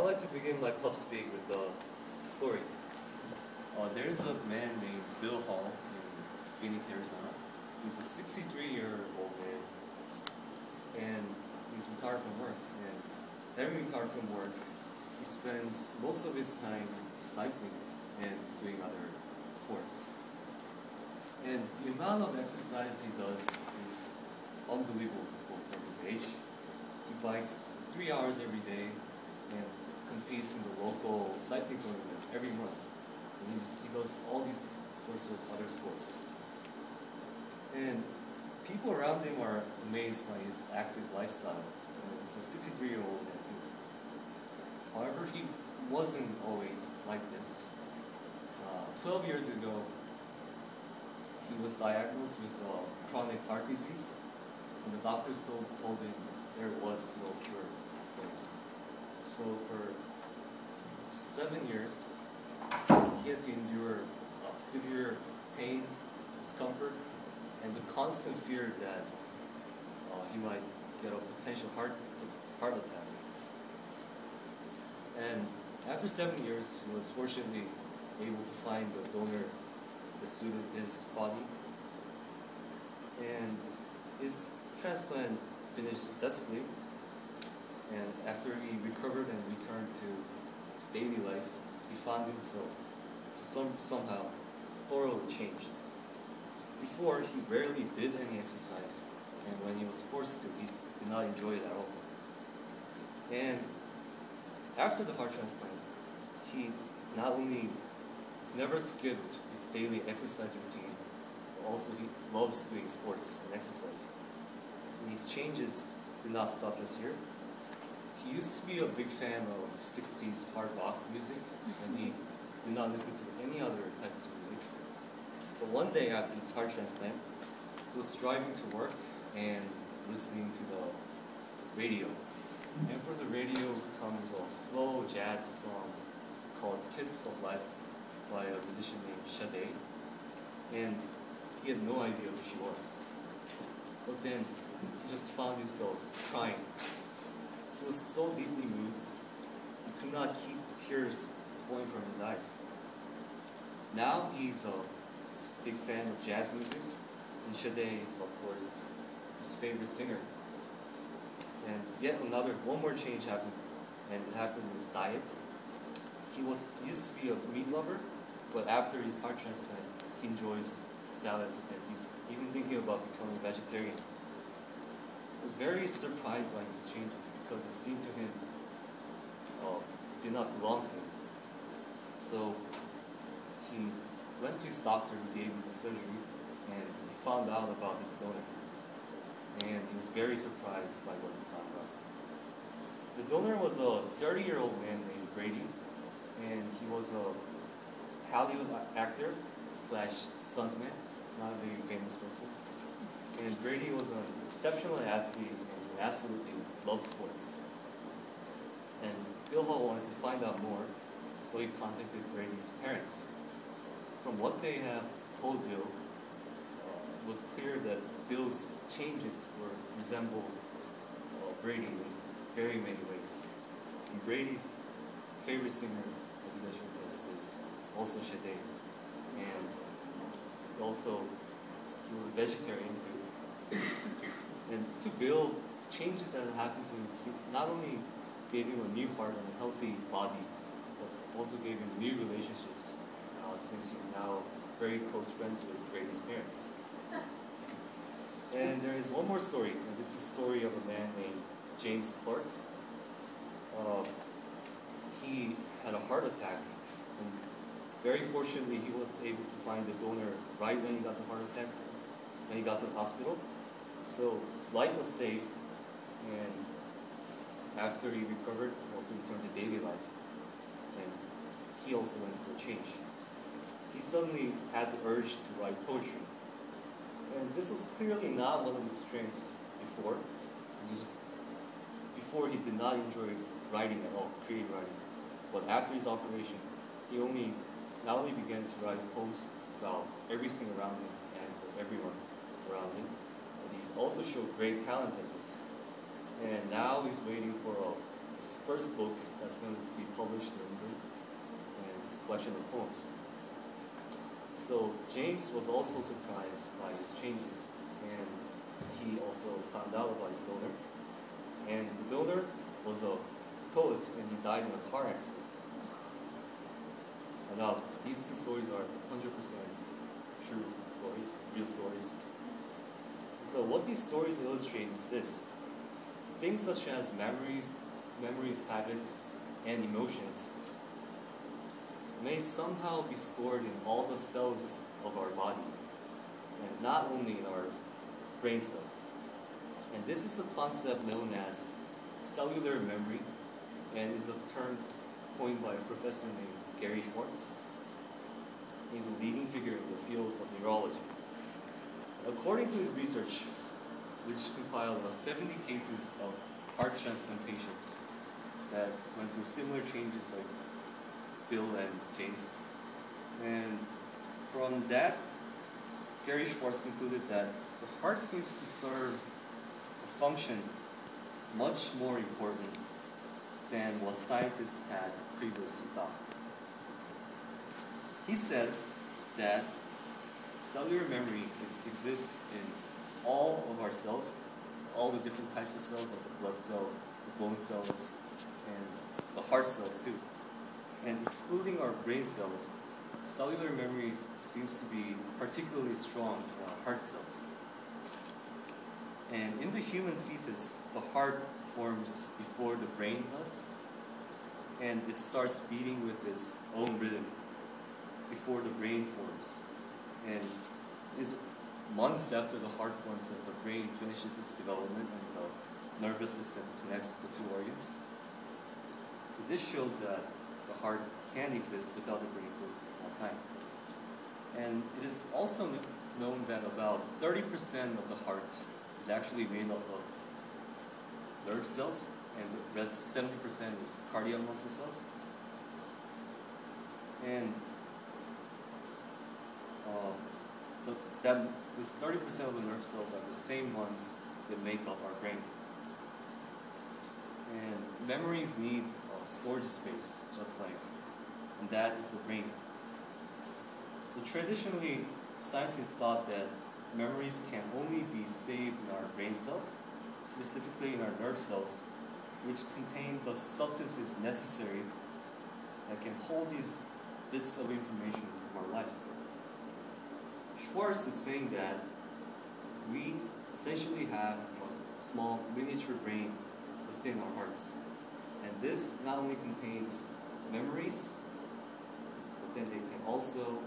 like to begin my PubSpeak with a story. There's a man named Bill Hall in Phoenix, Arizona. He's a 63-year-old man, and he's retired from work. And having retired from work, he spends most of his time cycling and doing other sports. And the amount of exercise he does is unbelievable for his age. He bikes 3 hours every day and competes in the local cycling tournament every month. And he does all these sorts of other sports. And people around him are amazed by his active lifestyle. He's a 63-year-old man too. However, he wasn't always like this. 12 years ago, he was diagnosed with chronic heart disease, and the doctors told him there was no cure for it. So for 7 years, he had to endure severe pain, discomfort, and the constant fear that he might get a potential heart attack. And after 7 years, he was fortunately able to find a donor that suited his body. And his transplant finished successfully. And after he recovered and returned to his daily life, he found himself somehow thoroughly changed. Before, he rarely did any exercise, and when he was forced to, he did not enjoy it at all. And after the heart transplant, he not only has never skipped his daily exercise routine, but also he loves doing sports and exercise. And these changes did not stop just here. He used to be a big fan of 60s hard rock music, and he did not listen to any other types of music. But one day after his heart transplant, he was driving to work and listening to the radio. And from the radio comes a slow jazz song called Kiss of Life by a musician named Jeong Tae. And he had no idea who she was. But then he just found himself crying. He was so deeply moved, he could not keep the tears flowing from his eyes. Now he's a big fan of jazz music, and Jeong Tae is, of course, his favorite singer. And yet one more change happened, and it happened in his diet. He used to be a meat lover, but after his heart transplant, he enjoys salads, and he's even thinking about becoming a vegetarian. I was very surprised by these changes because it seemed to him did not belong to him. So he went to his doctor who gave him the surgery, and he found out about his donor. And he was very surprised by what he found out. The donor was a 30-year-old man named Brady, and he was a Hollywood actor / stuntman. He's not a very famous person. And Brady was an exceptional athlete and he absolutely loved sports. And Bill Hall wanted to find out more, so he contacted Brady's parents. From what they have told Bill, it was clear that Bill's changes resembled Brady in very many ways. And Brady's favorite singer, as he mentioned, is also Jeong Tae. And also, he was a vegetarian too. And to Bill, changes that happened to him not only gave him a new heart and a healthy body, but also gave him new relationships, since he's now very close friends with Brady's parents. And there is one more story, and this is the story of a man named James Clark. He had a heart attack, and very fortunately he was able to find the donor right when he got the heart attack, when he got to the hospital. So his life was saved, and after he recovered, he also returned to daily life. And he also went through a change. He suddenly had the urge to write poetry. And this was clearly not one of his strengths before. Before he did not enjoy writing at all, creative writing. But after his operation, he not only began to write poems about everything around him and for everyone around him, but he also showed great talent in this. And now he's waiting for a his first book that's going to be published in English, and it's a collection of poems. So James was also surprised by his changes, and he also found out about his donor. And the donor was a poet, and he died in a car accident. And now, these two stories are 100% true stories, real stories. So what these stories illustrate is this. Things such as memories, habits, and emotions may somehow be stored in all the cells of our body, and not only in our brain cells. And this is a concept known as cellular memory, and is a term coined by a professor named Gary Schwartz. He's a leading figure in the field of neurology. According to his research, which compiled about 70 cases of heart transplant patients that went through similar changes like Bill and James, and from that, Gary Schwartz concluded that the heart seems to serve a function much more important than what scientists had previously thought. He says that cellular memory exists in all of our cells, all the different types of cells, like the blood cell, the bone cells, and the heart cells too. And excluding our brain cells, cellular memory seems to be particularly strong in our heart cells. And in the human fetus, the heart forms before the brain does, and it starts beating with its own rhythm before the brain forms. And it's months after the heart forms that the brain finishes its development and the nervous system connects the two organs. So this shows that the heart can exist without the brain for a long time. And it is also known that about 30% of the heart is actually made up of nerve cells, and the rest 70% is cardiac muscle cells. And this 30% of the nerve cells are the same ones that make up our brain. And memories need storage space, just like, and that is the brain. So traditionally, scientists thought that memories can only be saved in our brain cells, specifically in our nerve cells, which contain the substances necessary that can hold these bits of information from our lives. Schwartz is saying that we essentially have a small miniature brain within our hearts. And this not only contains memories, but then they can also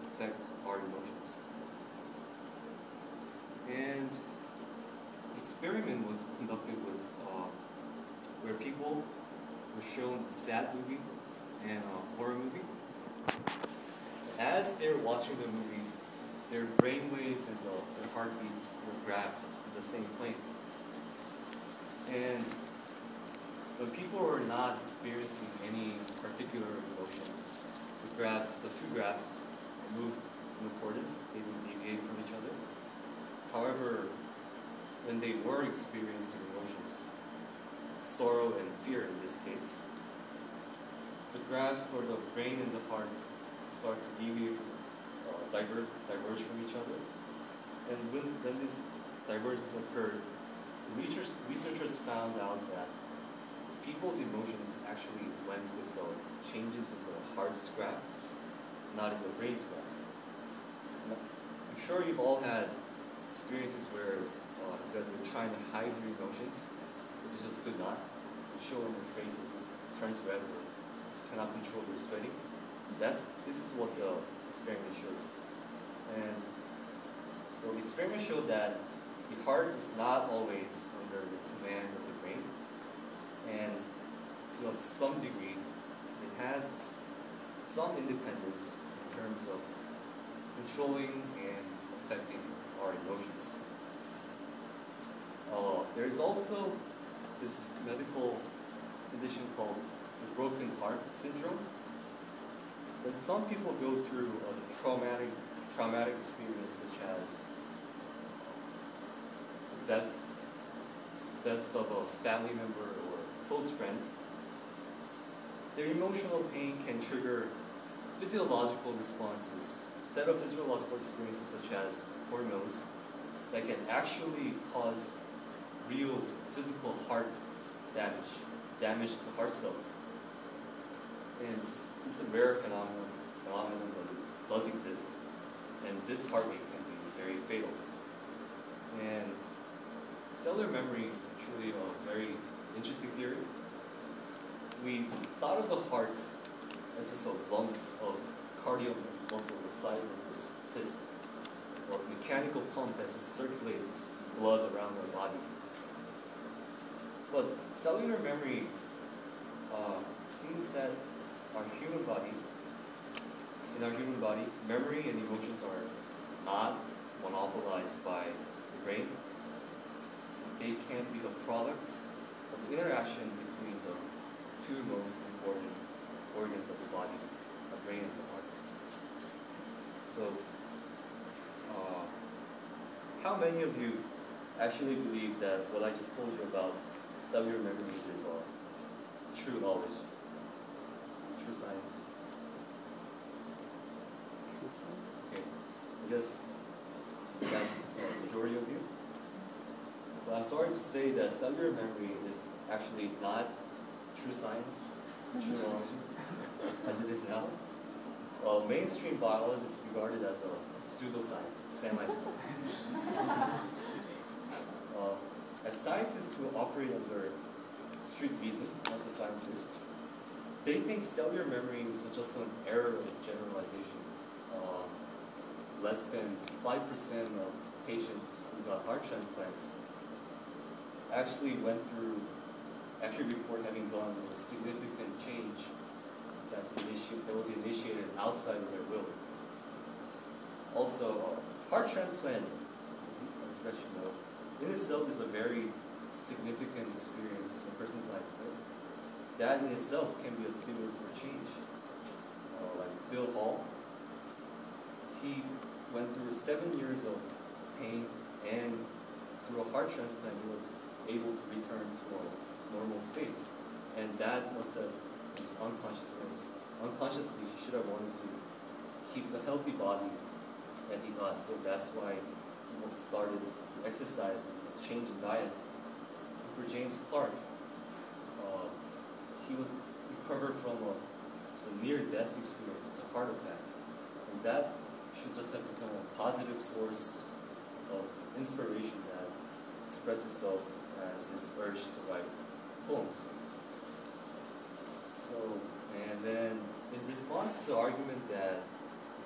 affect our emotions. And experiment was conducted with where people were shown a sad movie and a horror movie. As they're watching the movie, their brain waves and their heartbeats were grabbed in the same plane. And when people were not experiencing any particular emotion, the two grabs moved in accordance, they would deviate from each other. However, when they were experiencing emotions, sorrow and fear in this case, the grabs for the brain and the heart start to deviate, diverge from each other. And when this divergence occurred, researchers found out that people's emotions actually went with the changes in the heart's graph, not in the brain's graph. I'm sure you've all had experiences where you guys were trying to hide your emotions, but you just could not. You show on your face as it turns red, or just cannot control your sweating. This is what the experiment showed. And so the experiment showed that the heart is not always under the command of the brain, and to some degree, it has some independence in terms of controlling and affecting our emotions. There's also this medical condition called the broken heart syndrome. When some people go through a traumatic experience, such as death of a family member or close friend, their emotional pain can trigger physiological responses, a set of physiological experiences such as hormones that can actually cause real physical heart damage to heart cells. And it's a rare phenomenon that does exist, and this heart rate can be very fatal. And cellular memory is truly a very interesting theory. We thought of the heart as just a lump of cardiac muscle the size of this fist, or a mechanical pump that just circulates blood around our body. But cellular memory seems that in our human body, memory and emotions are not monopolized by the brain. They can be the product of the interaction between the two most important organs of the body, the brain and the heart. So, how many of you actually believe that what I just told you about cellular memory is true knowledge, true science? Okay, I guess that's the majority of you. But I'm sorry to say that cellular memory is actually not true science, true knowledge, as it is now. Mainstream biologists regard it as a pseudoscience, semi-science. As scientists who operate under strict reason, that's what science is, they think cellular memory is just an error of generalization. Less than 5% of patients who got heart transplants actually report having gone through a significant change that was initiated outside of their will. Also, heart transplant, as you know, in itself is a very significant experience in a person's life. Right? That in itself can be a stimulus for change. Like Bill Hall, he went through 7 years of pain, and through a heart transplant, he was able to return to a normal state. And that was his unconsciously, he should have wanted to keep the healthy body that he got. So that's why he started exercise and this change in diet. For James Clark, he would recover from a near-death experience, it's a heart attack. And that should just have become a positive source of inspiration that expresses itself as his urge to write poems. So, and then in response to the argument that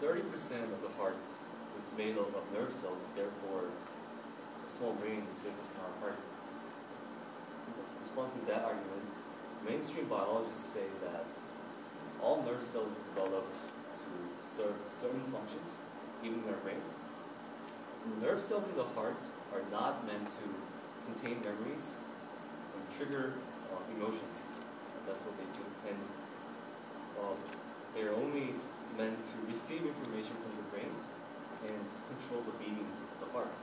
30% of the heart is made up of nerve cells, therefore a small brain exists in our heart. In response to that argument, mainstream biologists say that all nerve cells develop to serve certain functions, even in our brain. The nerve cells in the heart are not meant to contain memories and trigger emotions. That's what they do. And they're only meant to receive information from the brain and just control the beating of the heart.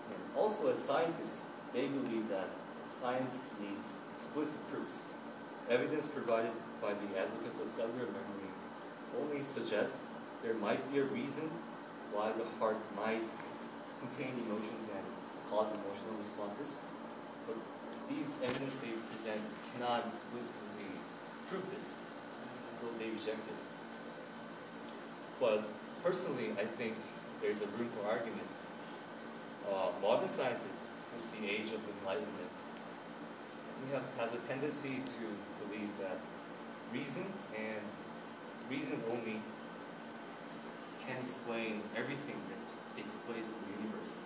And also, as scientists, they believe that science needs explicit proofs. Evidence provided by the advocates of cellular memory only suggests there might be a reason why the heart might contain emotions and cause emotional responses. But these evidence they present cannot explicitly prove this, so they reject it. But personally, I think there's a room for argument. Modern scientists, since the age of enlightenment, has a tendency to believe that reason and reason only can explain everything that takes place in the universe.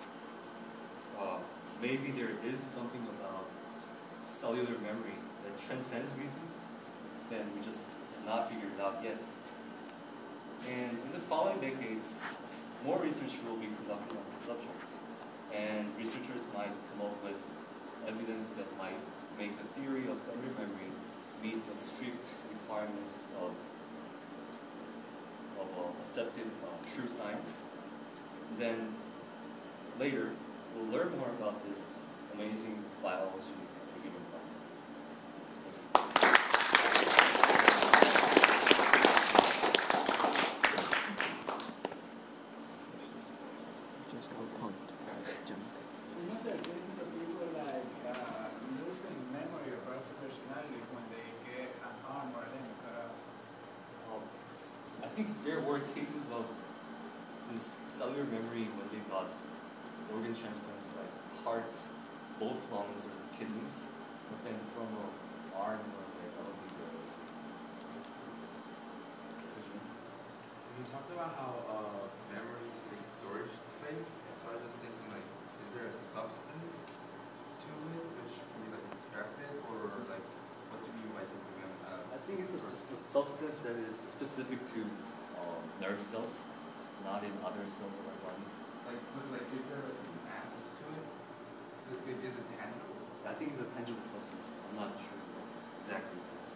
Maybe there is something about cellular memory that transcends reason, then we just have not figured it out yet. And in the following decades, more research will be conducted on this subject, and researchers might come up with evidence that might make the theory of cellular memory meet the strict requirements of accepted true science. Then later, we'll learn more about this amazing biology of the human body. think there were cases of this cellular memory when they got organ transplants like heart, both lungs or kidneys, but then from an arm or leg, I don't think there was. You talked about how memories take storage space, so I was just thinking like, is there a substance to it which can be like extracted, or like, what do you mean by taking them out? I think it's just a substance that is specific to nerve cells, not in other cells of our body. Like, is there like an acid to it? Is it tangible? I think it's a tangible substance. I'm not sure what exactly it is.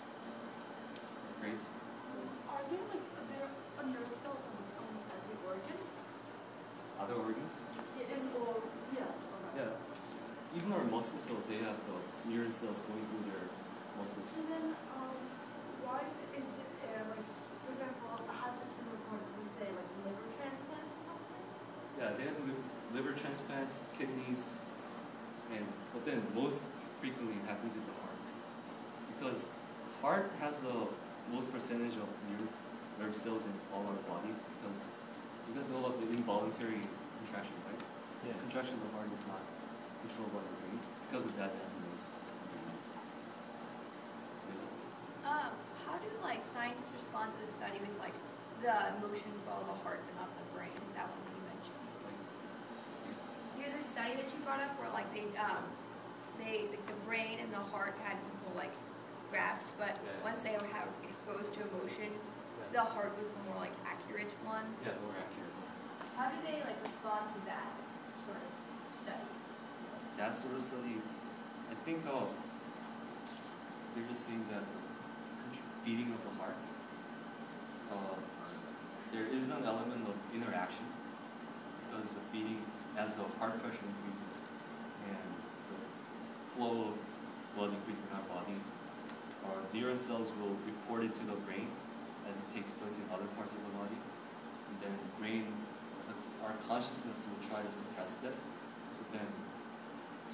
Grace? Are there nerve cells on almost every organ? Other organs? Yeah. Yeah. Even our muscle cells, they have the neuron cells going through their muscles. So then, why is it, for example, has this been reported with, say, like liver transplants or something? Yeah, they have liver transplants, kidneys, but then most frequently it happens with the heart. Because heart has the most percentage of nerve cells in all our bodies because you guys know about the involuntary contraction, right? Yeah. Contraction of the heart is not controlled by the brain. Because of that, it has the most nerve cells. How do like scientists respond to the study with like the motions follow the heart but not the brain? That one that you mentioned. You know the study that you brought up where like the brain and the heart had equal like graphs, but once they were exposed to emotions, the heart was the more like accurate one. Yeah, more accurate. How do they like respond to that sort of study? That sort of study, I think they're just saying that the beating of the heart, there is an element of interaction because the beating, as the heart pressure increases and the flow of blood increases in our body, our neuron cells will report it to the brain as it takes place in other parts of the body. And then the brain, our consciousness will try to suppress that. But then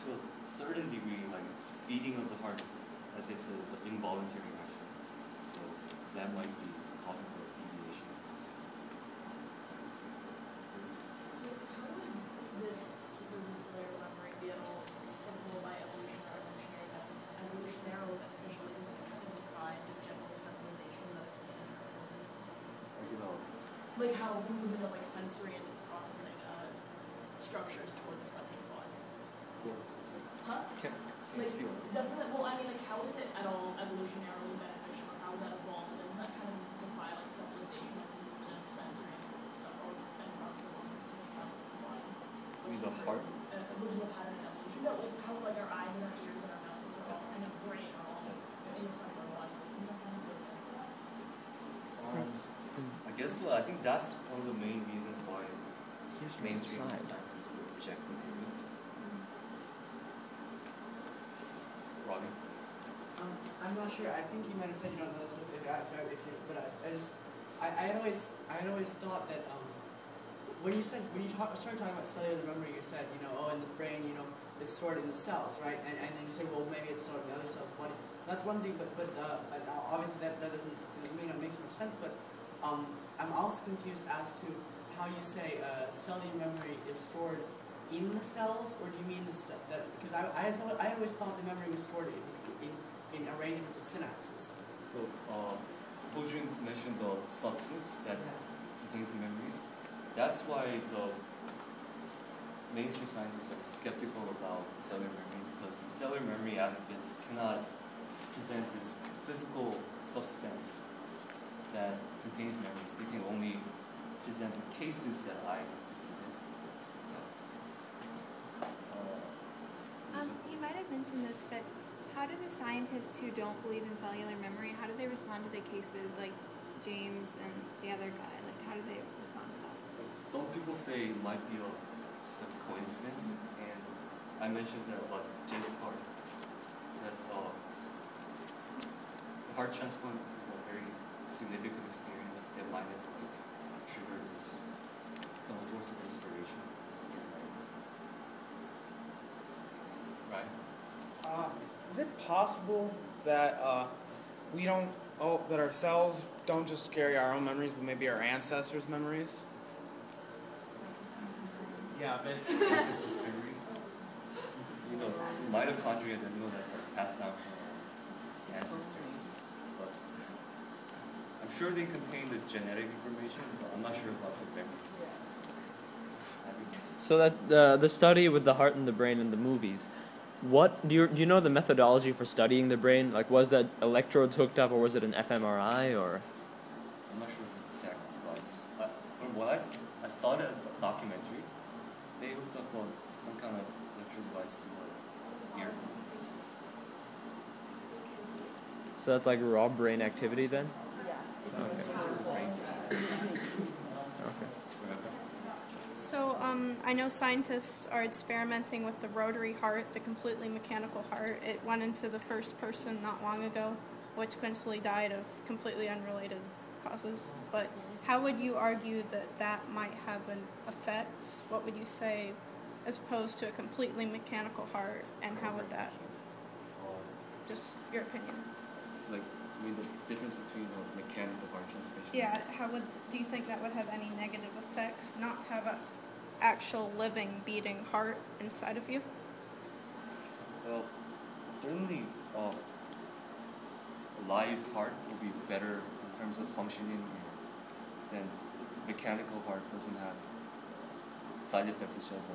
to a certain degree, like beating of the heart, as I said, is an involuntary action. So that might be causing the deviation. How would this supposed cellular memory be at all explainable by evolutionarily beneficial? Is it kind of define the general centralization that is seen in our organisms? Like how movement of like sensory and processing structures toward the front of the body. Huh? Can you speak on that? Doesn't it, well, I mean, like, how is it at all evolutionarily beneficial, or how would that evolve? And doesn't that kind of defy, like, civilization of movement of sensory and stuff, or and processing movements to the front of the body? I mean, the heart? Which is a pattern of evolution. No, like, how, like, our eyes and our ears and our mouth are all kind of brain, are all in the front of our body. You know, kind of go against that. I guess so. I think that's one of the main reasons why mainstream scientists will reject the theory. Robbie? I'm not sure. I think you might have said you don't know this, but I had always thought that when you started talking about cellular memory, you said in the brain it's stored in the cells, right? And then you say, well, maybe it's stored in the other cells of the body. That's one thing, but obviously that doesn't make so much sense. But I'm also confused as to how you say cellular memory is stored in the cells, or do you mean that? Because I always thought the memory was stored in arrangements of synapses. So, Ho-Jun mentioned the substance that contains the memories. That's why the mainstream scientists are skeptical about cellular memory, because cellular memory advocates cannot present this physical substance that contains memories. They can only present the cases that I presented. You might have mentioned this, but how do the scientists who don't believe in cellular memory, how do they respond to the cases like James and the other guy? Like, how do they respond to that? Some people say it might be just a coincidence, and I mentioned that about James Clark, that the heart transplant is a very significant experience that might have triggered this kind of source of inspiration. Right? Is it possible that we don't that our cells don't just carry our own memories, but maybe our ancestors' memories. Yeah, basically. Ancestors' memories. You know, mitochondria, they know that's like passed down from ancestors. But I'm sure they contain the genetic information, but I'm not sure about the memories. So that the study with the heart and the brain in the movies, what do you know the methodology for studying the brain? Like, was that electrodes hooked up, or was it an fMRI, or? I'm not sure the exact device. From what I saw that documentary, they hooked up some kind of electrode device to the ear. So that's like raw brain activity then? Okay. Some sort of brain. Okay. So I know scientists are experimenting with the rotary heart, the completely mechanical heart. It went into the first person not long ago, which coincidentally died of completely unrelated causes. But how would you argue that that might have an effect? What would you say as opposed to a completely mechanical heart, and how would that, just your opinion? Like, I mean, the difference between a mechanical heart transplantation? Yeah, do you think that would have any negative effects, not to have an actual living, beating heart inside of you? Well, certainly a live heart will be better in terms of functioning than mechanical heart doesn't have side effects such as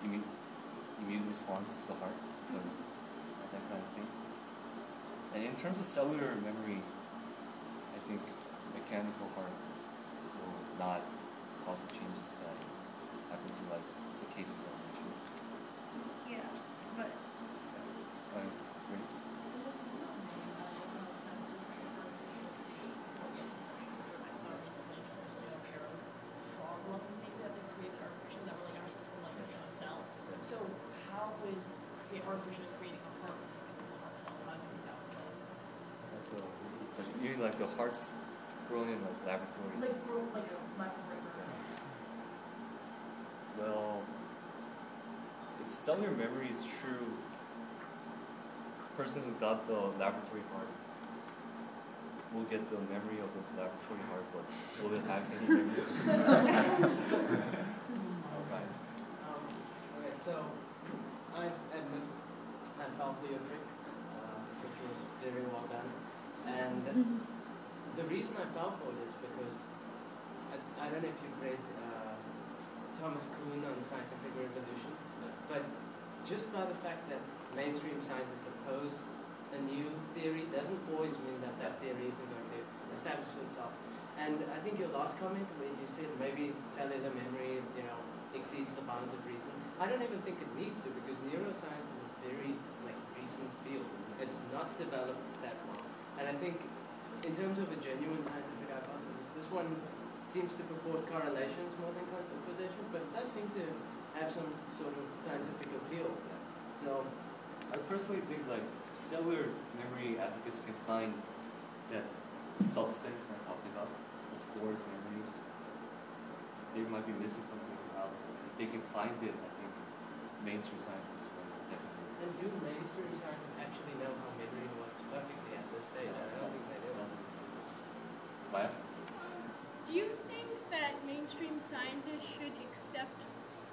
immune response to the heart, because that kind of thing. And in terms of cellular memory, I think mechanical heart will not cause the changes that happen to like the cases I mentioned. Yeah, but Grace? So how is artificially creating a heart because of the heart cell? How do you think that would play into this? That's a question. You mean like the hearts grown in like laboratories? Like a laboratory grown. Well, if cellular memory is true, the person who got the laboratory heart will get the memory of the laboratory heart, but will it have any memories? Okay, so I admit I fell for your trick, which was very well done. And the reason I fell for it is because I don't know if you've read Thomas Kuhn on scientific revolutions, but just by the fact that mainstream scientists oppose a new theory doesn't always mean that that theory isn't going to establish itself. And I think your last comment where you said maybe cellular memory, exceeds the bounds of reason, I don't even think it needs to, because neuroscience is a very recent field. It's not developed that long. And I think in terms of a genuine scientific hypothesis, this one seems to purport correlations more than causation, but it does seem to have some sort of scientific appeal. So I personally think like cellular memory advocates can find that substance I talked about that stores memories. They might be missing something out. If they can find it, I think mainstream scientists will definitely. And do mainstream scientists actually know how memory works perfectly at this stage? I don't think they do. Maya? Do you think that mainstream scientists should accept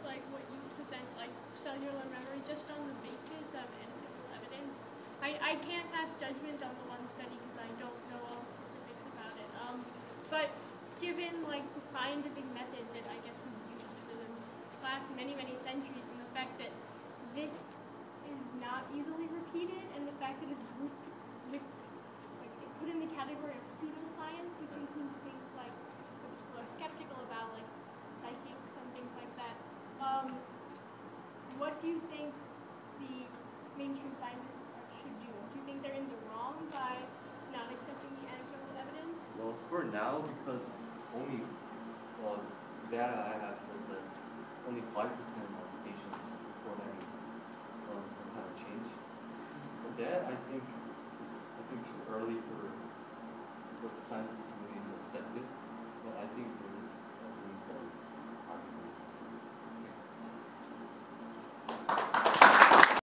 what you present, like cellular memory, just on the basis of anecdotal evidence? I can't pass judgment on the one study because I don't know all the specifics about it. But given the scientific method that I guess we've used for the last many centuries, and the fact that this is not easily repeated, and the fact that it's put in the category of pseudoscience, which includes things like what people are skeptical about, like psychics and things like that. What do you think the mainstream scientists should do? Do you think they're in the wrong by not accepting the anecdotal evidence? Well, for now, because only data I have says that only 5% of patients report any some kind of change. For that, I think it's too early for the scientific community to accept it. But I think there is